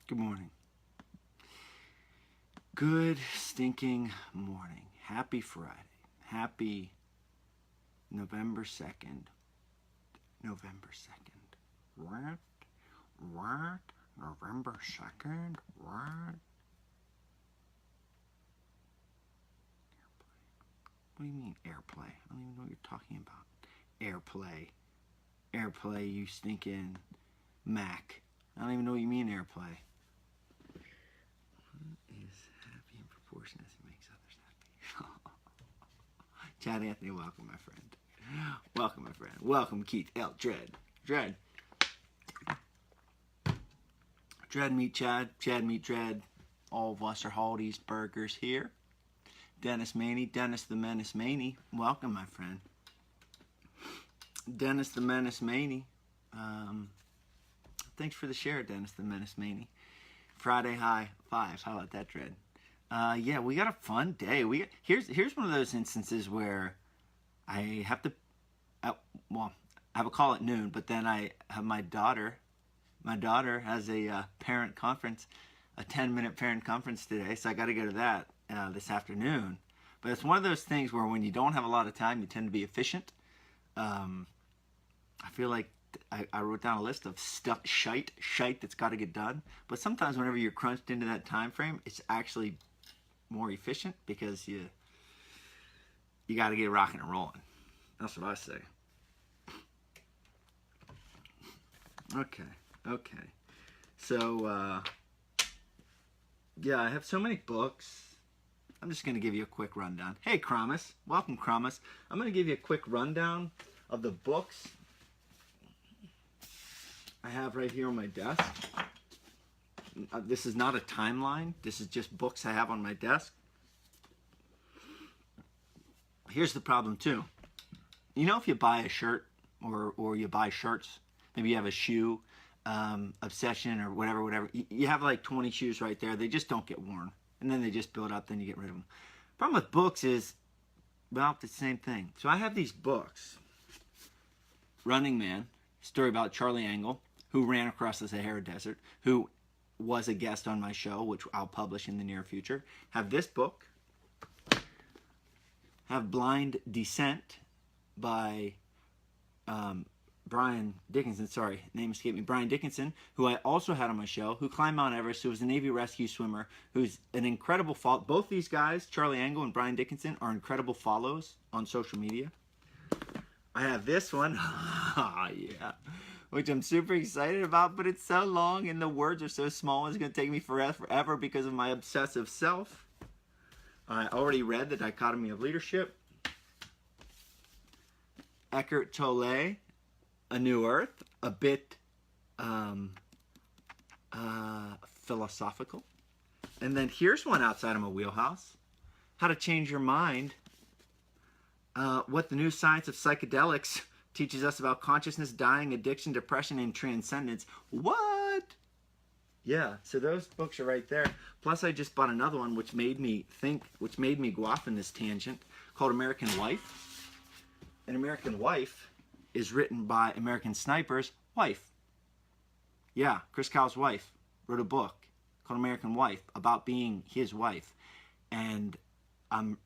Good morning. Good stinking morning. Happy Friday. Happy November 2nd. November 2nd. What? November 2nd? What? What do you mean airplay? I don't even know what you're talking about. Airplay. Airplay, you stinking Mac. I don't even know what you mean airplay. One is happy in proportion as he makes others happy. Chad Anthony, welcome, my friend. Welcome, my friend. Welcome, Keith L. Dread. Dread. Dread meet Chad. Chad meet Dread. All of Westerhaldy's Burgers here. Dennis Maney. Dennis the Menace Maney. Welcome, my friend. Dennis the Menace Maney. Thanks for the share, Dennis the Menace Maney. Friday high five. How about that, Dread? Yeah, we got a fun day. Here's one of those instances where I have to, I have a call at noon, but then I have my daughter. My daughter has a parent conference, a 10-minute parent conference today, so I got to go to that this afternoon. But it's one of those things where when you don't have a lot of time, you tend to be efficient. I feel like I wrote down a list of stuff, shite that's got to get done. But sometimes whenever you're crunched into that time frame, it's actually more efficient because you got to get rocking and rolling. That's what I say. Okay. So, yeah, I have so many books. I'm just going to give you a quick rundown. Hey, Kramus. Welcome, Kramus. I'm going to give you a quick rundown of the books I have right here on my desk. This is not a timeline. This is just books I have on my desk. Here's the problem too. You know, if you buy a shirt or you buy shirts, maybe you have a shoe obsession or whatever. You have like 20 shoes right there. They just don't get worn. And then they just build up, then you get rid of them. Problem with books is, well, it's the same thing. So I have these books. Running Man, story about Charlie Engle, who ran across the Sahara Desert, who was a guest on my show, which I'll publish in the near future. Have this book. Have Blind Descent by Brian Dickinson. Sorry, name escaped me. Brian Dickinson, who I also had on my show, who climbed Mount Everest, who was a Navy rescue swimmer, who's an incredible follow. Both these guys, Charlie Engle and Brian Dickinson, are incredible follows on social media. I have this one. Yeah. Which I'm super excited about, but it's so long and the words are so small, it's going to take me forever because of my obsessive self. I already read The Dichotomy of Leadership. Eckhart Tolle, A New Earth, a bit philosophical. And then here's one outside of my wheelhouse. How to Change Your Mind. What the New Science of Psychedelics teaches us about consciousness, dying, addiction, depression, and transcendence. What? Yeah, so those books are right there. Plus, I just bought another one, which made me go off in this tangent, called American Wife. And American Wife is written by American Sniper's wife. Yeah, Chris Kyle's wife wrote a book called American Wife about being his wife. And I'm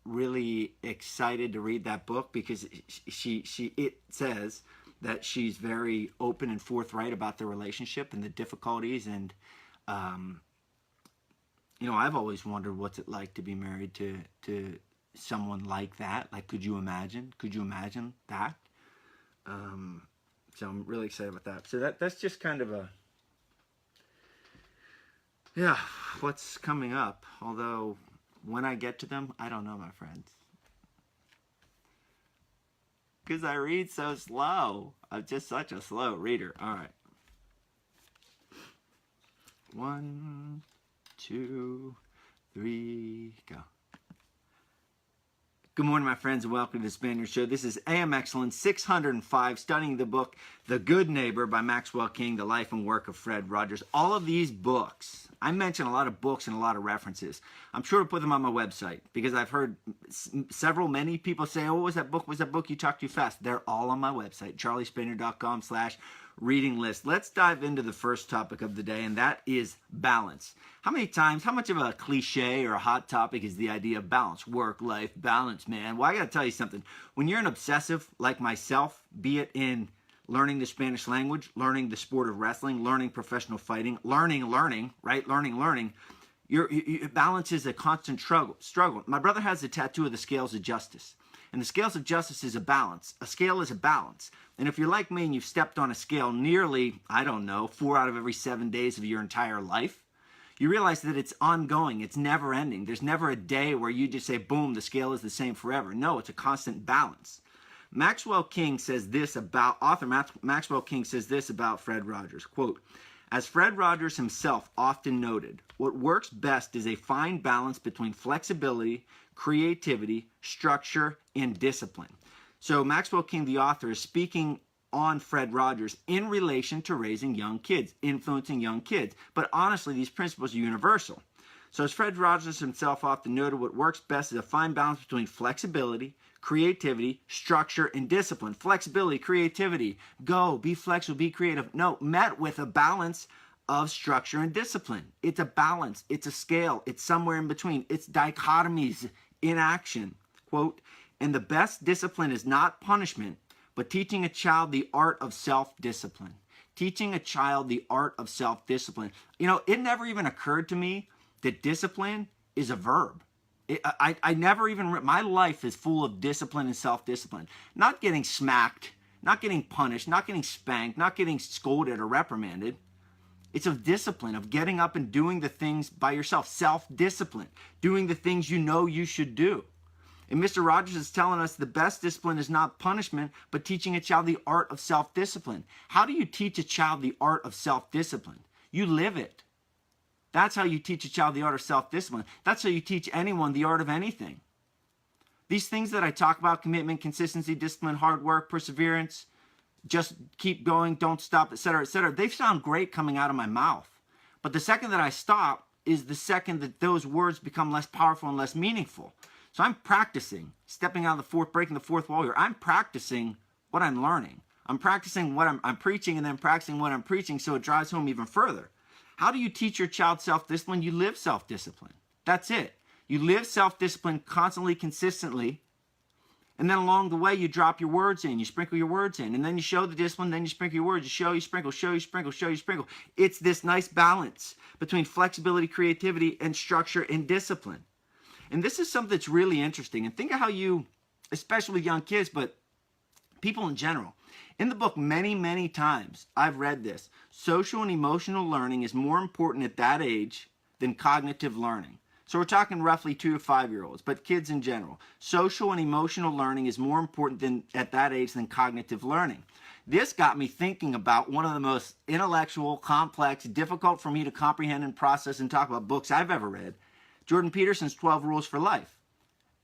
really excited to read that book because it says that she's very open and forthright about the relationship and the difficulties. And you know, I've always wondered what's it like to be married to someone like that. Like, could you imagine that? So I'm really excited about that. So that's just kind of a, yeah, what's coming up. Although when I get to them, I don't know, my friends. Because I read so slow. I'm just such a slow reader. All right. 1, 2, 3, go. Good morning, my friends, and welcome to the Spaniard Show. This is AM Excellence 605, studying the book The Good Neighbor by Maxwell King, the life and work of Fred Rogers. All of these books, I mention a lot of books and a lot of references. I'm sure to put them on my website because I've heard many people say, oh, what was that book? Was that book you talked too fast? They're all on my website, charliespaniard.com/ reading list. Let's dive into the first topic of the day, and that is balance. How much of a cliche or a hot topic is the idea of balance? Work-life balance, man. Well, I got to tell you something. When you're an obsessive like myself, be it in learning the Spanish language, learning the sport of wrestling, learning professional fighting, learning, right? Learning. Your balance is a constant struggle. My brother has a tattoo of the scales of justice. And the scales of justice is a balance. A scale is a balance. And if you're like me and you've stepped on a scale nearly, 4 out of every 7 days of your entire life, you realize that it's ongoing. It's never ending. There's never a day where you just say, boom, the scale is the same forever. No, it's a constant balance. Author Maxwell King says this about Fred Rogers, quote, "As Fred Rogers himself often noted, what works best is a fine balance between flexibility, creativity, structure, and discipline." So Maxwell King, the author, is speaking on Fred Rogers in relation to raising young kids, influencing young kids. But honestly, these principles are universal. So as Fred Rogers himself often noted, what works best is a fine balance between flexibility, creativity, structure, and discipline. Flexibility, creativity, go, be flexible, be creative. No, met with a balance of structure and discipline. It's a balance. It's a scale. It's somewhere in between. It's dichotomies in action. Quote, "And the best discipline is not punishment, but teaching a child the art of self-discipline." Teaching a child the art of self-discipline. It never even occurred to me that discipline is a verb. My life is full of discipline and self-discipline. Not getting smacked, not getting punished, not getting spanked, not getting scolded or reprimanded. It's of discipline, of getting up and doing the things by yourself. Self-discipline, doing the things you know you should do. And Mr. Rogers is telling us the best discipline is not punishment, but teaching a child the art of self-discipline. How do you teach a child the art of self-discipline? You live it. That's how you teach a child the art of self-discipline. That's how you teach anyone the art of anything. These things that I talk about, commitment, consistency, discipline, hard work, perseverance, just keep going, don't stop, etc., they sound great coming out of my mouth. But the second that I stop is the second that those words become less powerful and less meaningful. So I'm practicing, breaking the fourth wall here. I'm practicing what I'm learning. I'm practicing what I'm preaching, and then practicing what I'm preaching, so it drives home even further. How do you teach your child self-discipline? You live self-discipline. That's it. You live self-discipline constantly, consistently, and then along the way, you drop your words in, you sprinkle your words in, and then you show the discipline, then you sprinkle your words, you show, you sprinkle, show, you sprinkle, show, you sprinkle. It's this nice balance between flexibility, creativity, and structure and discipline. And this is something that's really interesting. And think of how you, especially young kids, but people in general. In the book, many, many times, I've read this. Social and emotional learning is more important at that age than cognitive learning. So we're talking roughly 2 to 5-year-olds, but kids in general. Social and emotional learning is more important at that age than cognitive learning. This got me thinking about one of the most intellectual, complex, difficult for me to comprehend and process and talk about books I've ever read, Jordan Peterson's 12 Rules for Life.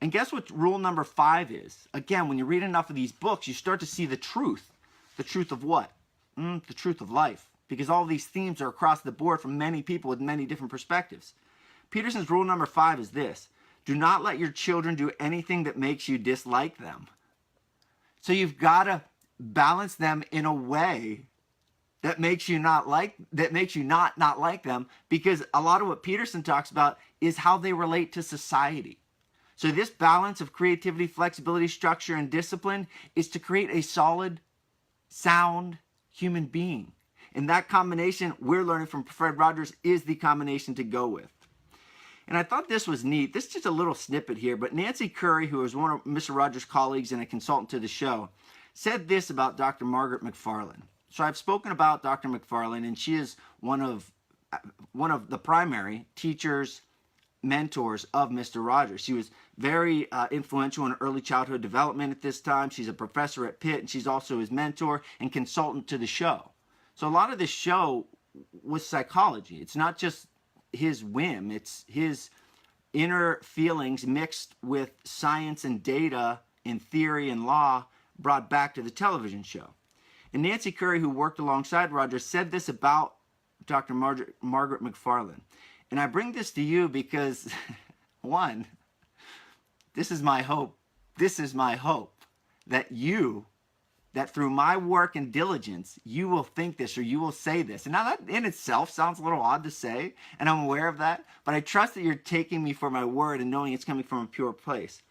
And guess what rule number 5 is? Again, when you read enough of these books, you start to see the truth. The truth of what? The truth of life. Because all these themes are across the board from many people with many different perspectives. Peterson's rule number 5 is this: do not let your children do anything that makes you dislike them. So you've got to balance them in a way that makes you not like them, because a lot of what Peterson talks about is how they relate to society. So this balance of creativity, flexibility, structure, and discipline is to create a solid, sound human being. And that combination we're learning from Fred Rogers is the combination to go with. And I thought this was neat. This is just a little snippet here, but Nancy Curry, who is one of Mr. Rogers' colleagues and a consultant to the show, said this about Dr. Margaret McFarland. So I've spoken about Dr. McFarland, and she is one of the primary teachers, mentors of Mr. Rogers. She was very influential in early childhood development at this time. She's a professor at Pitt, and she's also his mentor and consultant to the show. So a lot of this show was psychology. It's not just his whim. It's his inner feelings mixed with science and data and theory and law brought back to the television show. And Nancy Curry, who worked alongside Rogers, said this about Dr. Margaret McFarland. And I bring this to you because, one, this is my hope. This is my hope that you that through my work and diligence, you will think this or you will say this. And now that in itself sounds a little odd to say, and I'm aware of that, but I trust that you're taking me for my word and knowing it's coming from a pure place.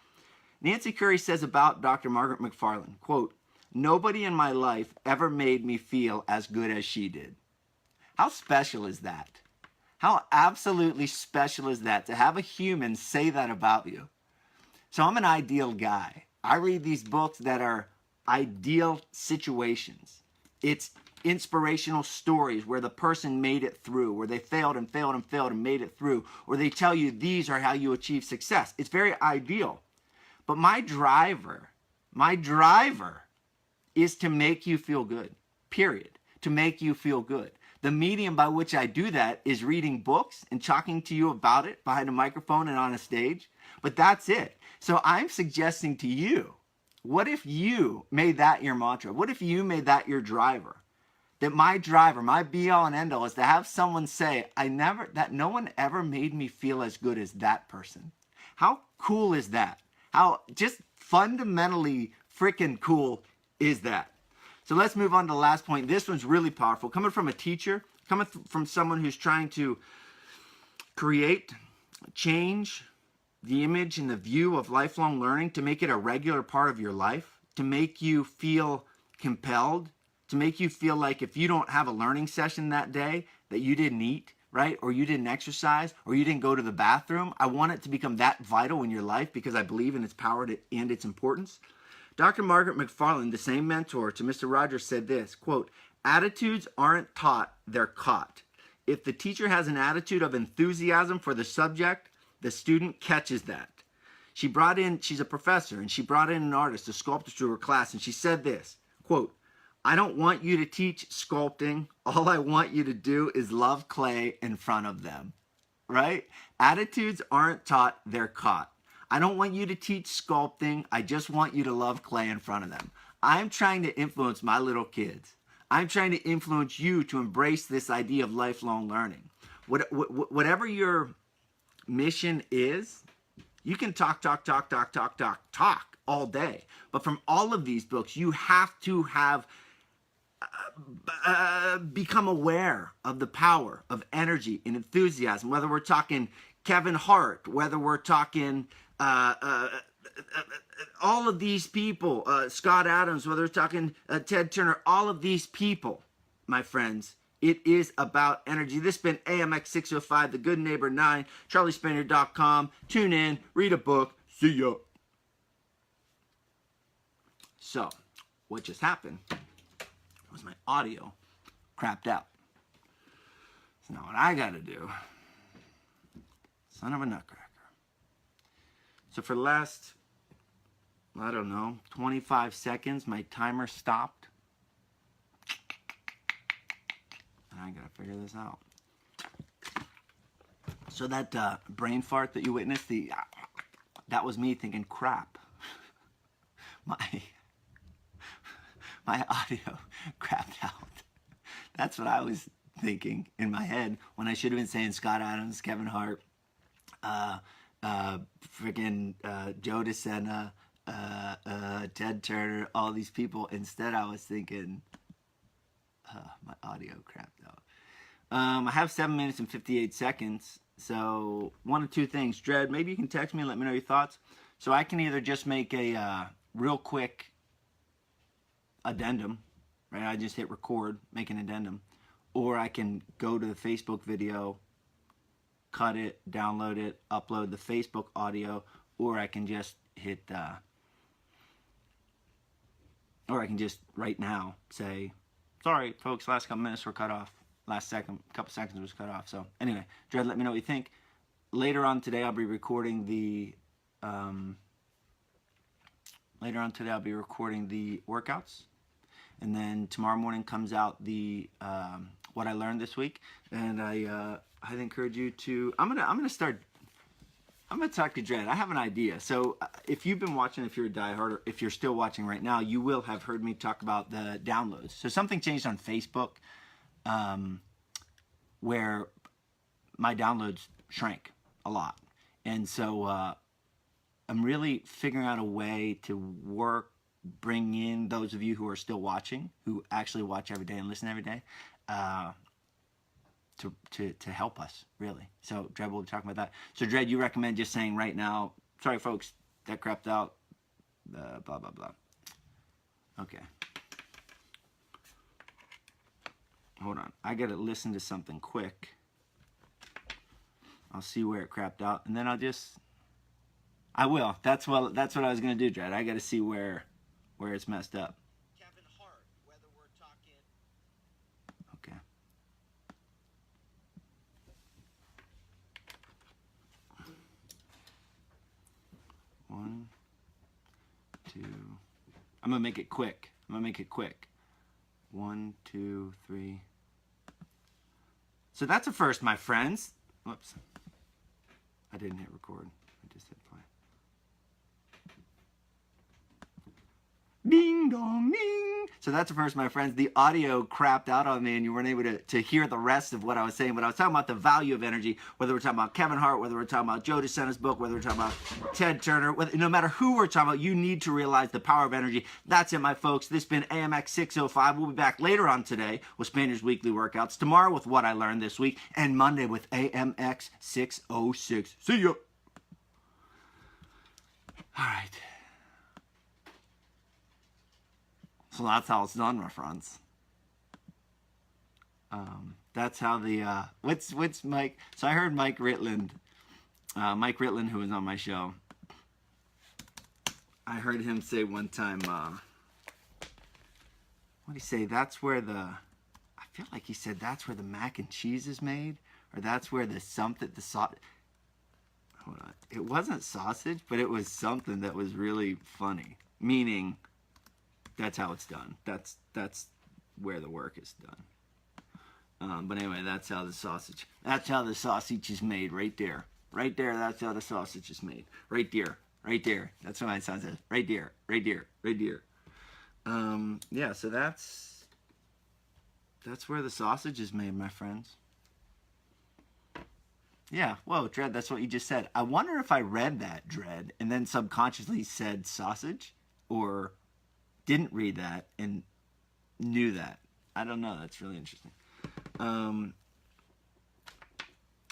Nancy Curry says about Dr. Margaret McFarland, quote, "Nobody in my life ever made me feel as good as she did." How special is that? How absolutely special is that to have a human say that about you? So I'm an ideal guy. I read these books that are ideal situations. It's inspirational stories where the person made it through, where they failed and failed and failed and made it through, or they tell you these are how you achieve success. It's very ideal. But my driver is to make you feel good, period. To make you feel good. The medium by which I do that is reading books and talking to you about it behind a microphone and on a stage. But that's it. So I'm suggesting to you, what if you made that your mantra? What if you made that your driver? That my driver, my be all and end all is to have someone say, that no one ever made me feel as good as that person. How cool is that? How just fundamentally freaking cool is that? So let's move on to the last point. This one's really powerful. Coming from a teacher, coming from someone who's trying to create, change the image and the view of lifelong learning to make it a regular part of your life, to make you feel compelled, to make you feel like if you don't have a learning session that day, that you didn't eat, right? Or you didn't exercise, or you didn't go to the bathroom. I want it to become that vital in your life because I believe in its power and its importance. Dr. Margaret McFarland, the same mentor to Mr. Rogers, said this, quote, "Attitudes aren't taught, they're caught. If the teacher has an attitude of enthusiasm for the subject, the student catches that." She's a professor, and she brought in an artist, a sculptor, to her class, and she said this, quote, "I don't want you to teach sculpting. All I want you to do is love clay in front of them." Right? Attitudes aren't taught, they're caught. I don't want you to teach sculpting. I just want you to love clay in front of them. I'm trying to influence my little kids. I'm trying to influence you to embrace this idea of lifelong learning. Whatever your mission is, you can talk all day. But from all of these books, you have to have become aware of the power of energy and enthusiasm, whether we're talking Kevin Hart, whether we're talking all of these people, Scott Adams, whether we're talking Ted Turner, all of these people, my friends, it is about energy. This has been AMX 605, The Good Neighbor 9, charliespaniard.com. Tune in, read a book. See ya. So, what just happened was my audio crapped out. So now what I gotta do, son of a nutcracker. So for the last, 25 seconds, my timer stopped. And I gotta figure this out. So that brain fart that you witnessed, that was me thinking, crap. My audio crapped out. That's what I was thinking in my head when I should have been saying Scott Adams, Kevin Hart, freaking Joe DeSena, Ted Turner, all these people. Instead, I was thinking, my audio crapped out. I have 7 minutes and 58 seconds. So one of two things. Dred, maybe you can text me and let me know your thoughts. So I can either just make a real quick addendum, right? I just hit record, make an addendum. Or I can go to the Facebook video, cut it, download it, upload the Facebook audio, or I can just hit, or I can just right now say, sorry, folks, last couple minutes were cut off. Couple seconds was cut off. So anyway, Dred, let me know what you think. Later on today, I'll be recording the, workouts. And then tomorrow morning comes out the, what I learned this week. And I'd encourage you to, I'm gonna talk to Dred. I have an idea. So if you've been watching, if you're a diehard, or if you're still watching right now, you will have heard me talk about the downloads. So something changed on Facebook, where my downloads shrank a lot. And so I'm really figuring out a way to work bring in those of you who are still watching, who actually watch every day and listen every day, to help us, really. So, Dred, we'll be talking about that. So, Dred, you recommend just saying right now, sorry, folks, that crapped out, blah, blah, blah. Okay. Hold on. I got to listen to something quick. I'll see where it crapped out, and then I will. That's what I was going to do, Dred. I got to see where it's messed up. Kevin Hart, whether we're talking... Okay. One, two. I'm going to make it quick. 1, 2, 3. So that's a first, my friends. Whoops. I didn't hit record. I just hit play. Ding dong ding. So that's the first, my friends. The audio crapped out on me and you weren't able to hear the rest of what I was saying. But I was talking about the value of energy, whether we're talking about Kevin Hart, whether we're talking about Joe DeSantis' book, whether we're talking about Ted Turner, no matter who we're talking about, you need to realize the power of energy. That's it, my folks. This has been AMX 605. We'll be back later on today with Spaniard's Weekly Workouts, tomorrow with What I Learned This Week, and Monday with AMX 606. See ya. All right. So that's how it's done, my friends. That's how the, what's Mike? So I heard Mike Ritland, who was on my show. I heard him say one time, what did he say? That's where I feel like he said that's where the mac and cheese is made, or that's where hold on. It wasn't sausage, but it was something that was really funny, meaning that's how it's done. That's where the work is done. But anyway, that's how the sausage is made right there. Right there, that's how the sausage is made. Right there. Right there. That's what my son says. Right there. Right there. Right there. Yeah, so that's where the sausage is made, my friends. Yeah, whoa, Dred, that's what you just said. I wonder if I read that, Dred, and then subconsciously said sausage, or didn't read that and knew that. I don't know. That's really interesting.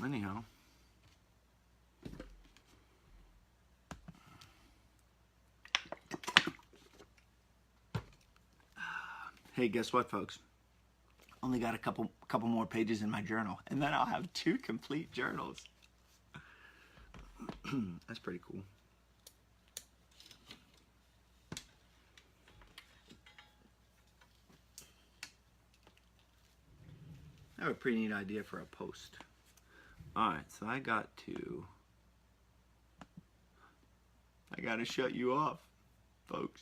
Anyhow. Hey, guess what, folks? Only got a couple more pages in my journal, and then I'll have 2 complete journals. That's pretty cool. I have a pretty neat idea for a post. Alright, so I got to shut you off, folks.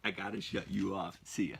I gotta shut you off. See ya.